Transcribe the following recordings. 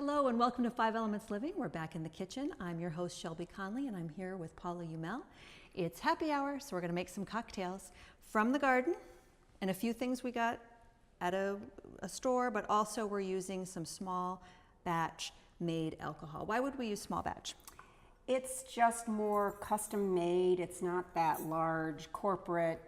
Hello and welcome to Five Elements Living. We're back in the kitchen. I'm your host Shelby Conley and I'm here with Paula Umel. It's happy hour, so we're going to make some cocktails from the garden and a few things we got at a store, but also we're using some small batch made alcohol. Why would we use small batch? It's just more custom made. It's not that large corporate,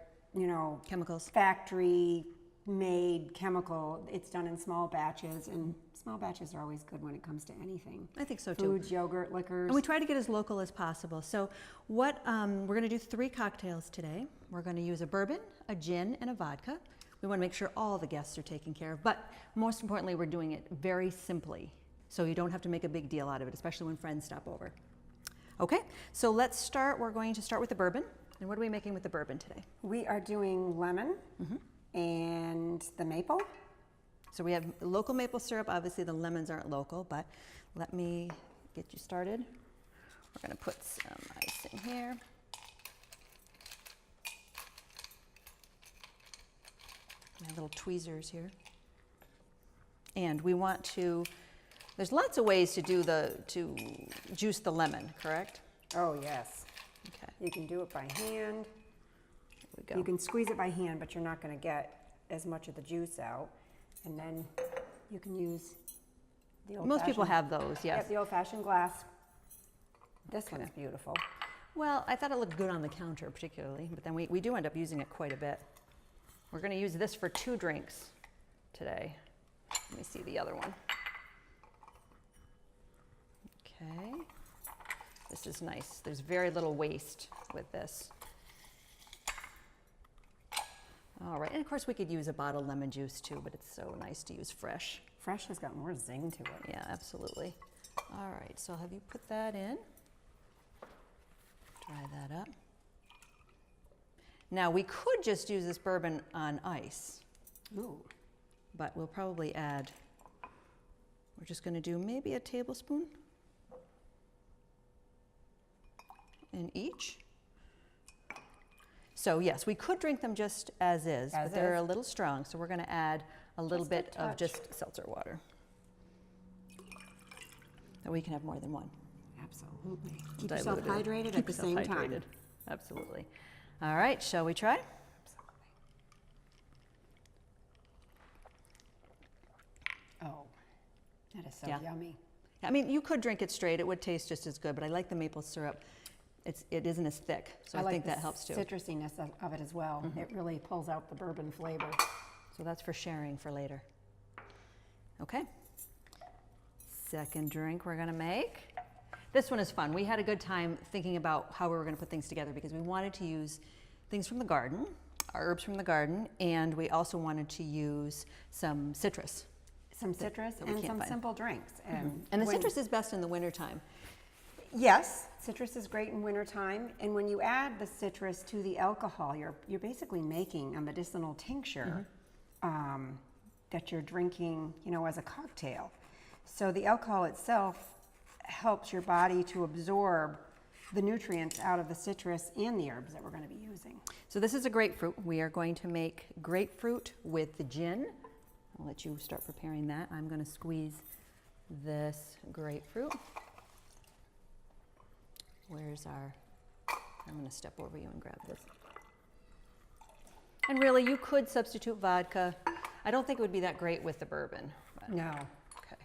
Chemicals. factory made chemical. It's done in small batches, and small batches are always good when it comes to anything. I think so too. Foods, yogurt, liquors. And we try to get as local as possible. So what we're going to do 3 cocktails today. We're going to use a bourbon, a gin, and a vodka. We want to make sure all the guests are taken care of, but most importantly, we're doing it very simply, so you don't have to make a big deal out of it, especially when friends stop over. Okay, so let's start. We're going to start with the bourbon. And what are we making with the bourbon today? We are doing lemon and the maple. So we have local maple syrup. Obviously the lemons aren't local, but let me get you started. We're going to put some ice in here. My little tweezers here. And we want to, there's lots of ways to to juice the lemon, correct? Oh, yes. Okay. You can do it by hand. Here we go. You can squeeze it by hand, but you're not going to get as much of the juice out. And then you can use the old-fashioned. Most people have those, yes. Yeah, the old-fashioned glass. This one's beautiful. Well, I thought it looked good on the counter particularly, but then we do end up using it quite a bit. We're going to use this for 2 drinks today. Let me see the other one. Okay. This is nice. There's very little waste with this. All right, and of course we could use a bottled lemon juice too, but it's so nice to use fresh. Fresh has got more zing to it. Yeah, absolutely. All right, so I'll have you put that in. Dry that up. Now we could just use this bourbon on ice. Ooh. But we'll probably add, we're just going to do maybe a tablespoon in each. So yes, we could drink them just as is, but they're a little strong, so we're going to add a little bit of just seltzer water. So we can have more than one. Absolutely. Keep yourself hydrated Keep at the same hydrated. time. Absolutely. All right, shall we try? Oh, that is so yummy. I mean, you could drink it straight. It would taste just as good, but I like the maple syrup. It isn't as thick, so I think that helps too. I like the citrusiness of it as well. It really pulls out the bourbon flavor. So that's for sharing for later. Okay. Second drink we're going to make. This one is fun. We had a good time thinking about how we were going to put things together because we wanted to use things from the garden, our herbs from the garden, and we also wanted to use some citrus. Some citrus and some simple drinks. And the citrus is best in the wintertime. Yes, citrus is great in wintertime. And when you add the citrus to the alcohol, you're basically making a medicinal tincture that you're drinking, as a cocktail. So the alcohol itself helps your body to absorb the nutrients out of the citrus and the herbs that we're going to be using. So this is a grapefruit. We are going to make grapefruit with the gin. I'll let you start preparing that. I'm going to squeeze this grapefruit. Where's our, I'm going to step over you and grab this. And really, you could substitute vodka. I don't think it would be that great with the bourbon. But. No. Okay,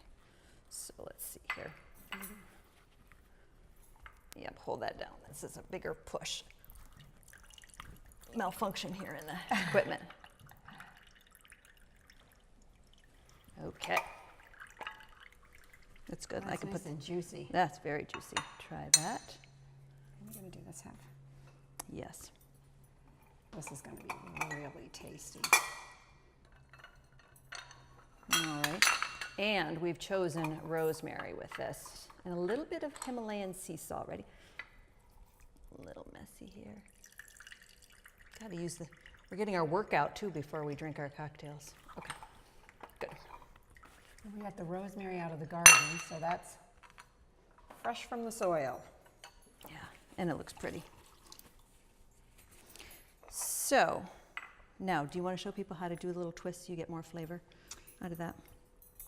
so let's see here. Yep, hold that down. This is a bigger push. Malfunction here in the equipment. Okay. That's good. That's nice and juicy. That's very juicy. Try that. We're going to do this half. Yes. This is going to be really tasty. All right. And we've chosen rosemary with this. And a little bit of Himalayan sea salt. Ready? A little messy here. Got to use we're getting our workout too before we drink our cocktails. Okay. Good. We got the rosemary out of the garden, so that's fresh from the soil. Yeah, and it looks pretty. So, now, do you want to show people how to do a little twist so you get more flavor out of that?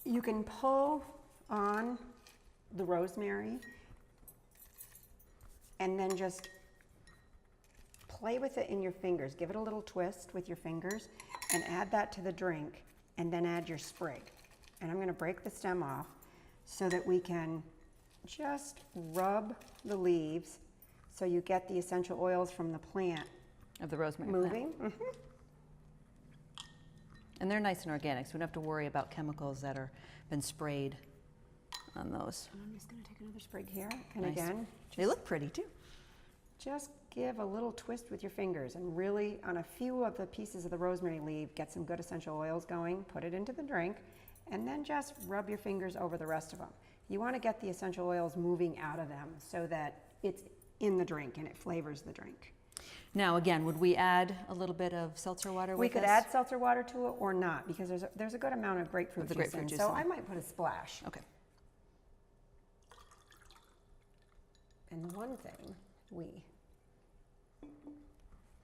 You can pull on the rosemary and then just play with it in your fingers. Give it a little twist with your fingers and add that to the drink, and then add your sprig. And I'm going to break the stem off so that we can just rub the leaves so you get the essential oils from the plant Of the rosemary plant. moving. Mhm. And they're nice and organic, so we don't have to worry about chemicals that are been sprayed on those. And I'm just going to take another sprig here, and Nice. again, They look pretty too. just give a little twist with your fingers, and really on a few of the pieces of the rosemary leaf, get some good essential oils going, put it into the drink, and then just rub your fingers over the rest of them. You want to get the essential oils moving out of them so that it's in the drink and it flavors the drink. Now, again, would we add a little bit of seltzer water We with could this? add seltzer water to it or not, because there's a good amount of grapefruit Of the juice grapefruit in, juice so in. I might put a splash. Okay. And one thing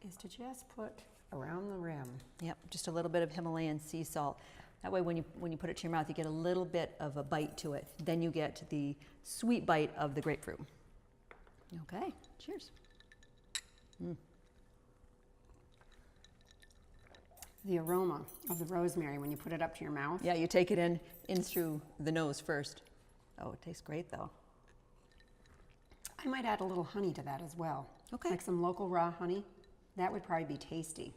is to just put around the rim. Yep, just a little bit of Himalayan sea salt. That way when you put it to your mouth, you get a little bit of a bite to it. Then you get the sweet bite of the grapefruit. Okay, cheers. The aroma of the rosemary when you put it up to your mouth. Yeah, you take it in through the nose first. Oh, it tastes great though. I might add a little honey to that as well. Okay. Like some local raw honey. That would probably be tasty.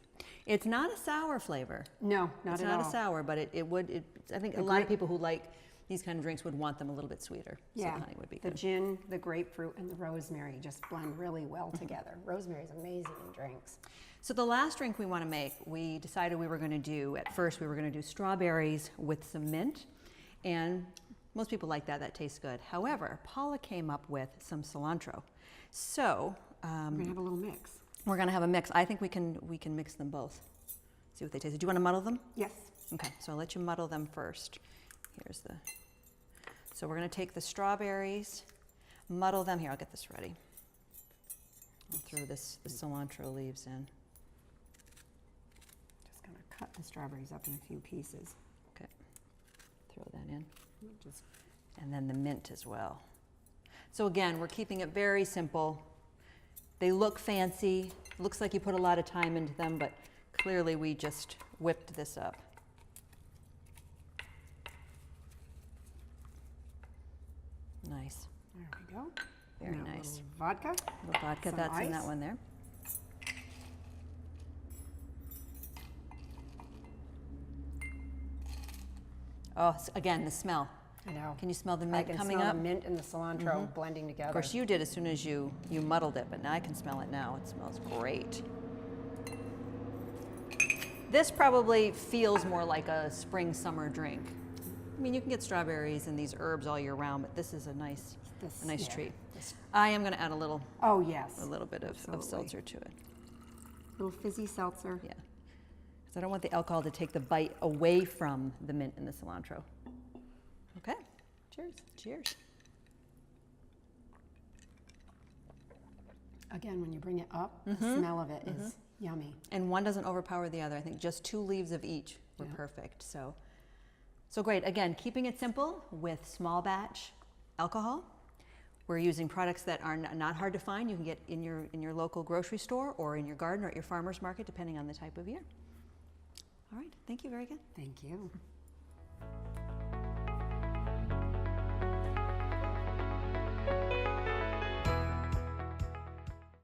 It's not a sour flavor. No, not It's at not all. a sour, but I think a The lot of grape- people who like these kind of drinks would want them a little bit sweeter. So Yeah, the honey would be the good. gin, the grapefruit, and the rosemary just blend really well together. Rosemary is amazing in drinks. So the last drink we want to make, we decided we were going to do, at first we were going to do strawberries with some mint, and most people like that, that tastes good. However, Paula came up with some cilantro. So We're gonna have a little mix. we're going to have a mix. I think we can mix them both. See what they taste. Do you want to muddle them? Yes. Okay, so I'll let you muddle them first. So we're going to take the strawberries, muddle them. Here, I'll get this ready. I'll throw the cilantro leaves in. Just gonna cut the strawberries up in a few pieces. Okay, throw that in. Just And then the mint as well. So again, we're keeping it very simple. They look fancy. Looks like you put a lot of time into them, but clearly we just whipped this up. Nice. there we go. Very Now a nice. little vodka. A little vodka, Some that's in that ice. one there. Oh, again, the smell. I know. Can you smell the I mint can coming smell up? the mint and the cilantro blending together. Of course, you did as soon as you muddled it, but now I can smell it now. It smells great. This probably feels more like a spring summer drink. I mean, you can get strawberries and these herbs all year round, but this is a nice Yeah, treat. this- I am going to add a little Oh, yes. bit of Absolutely. seltzer to it. Little fizzy seltzer. Yeah, because I don't want the alcohol to take the bite away from the mint and the cilantro. Okay, cheers. Cheers. Again, when you bring it up, the smell of it is yummy. And one doesn't overpower the other. I think just 2 leaves of each were Yeah. perfect. So great. Again, keeping it simple with small batch alcohol. We're using products that are not hard to find. You can get in your local grocery store or in your garden or at your farmer's market, depending on the type of year. All right. Thank you. Very good. Thank you.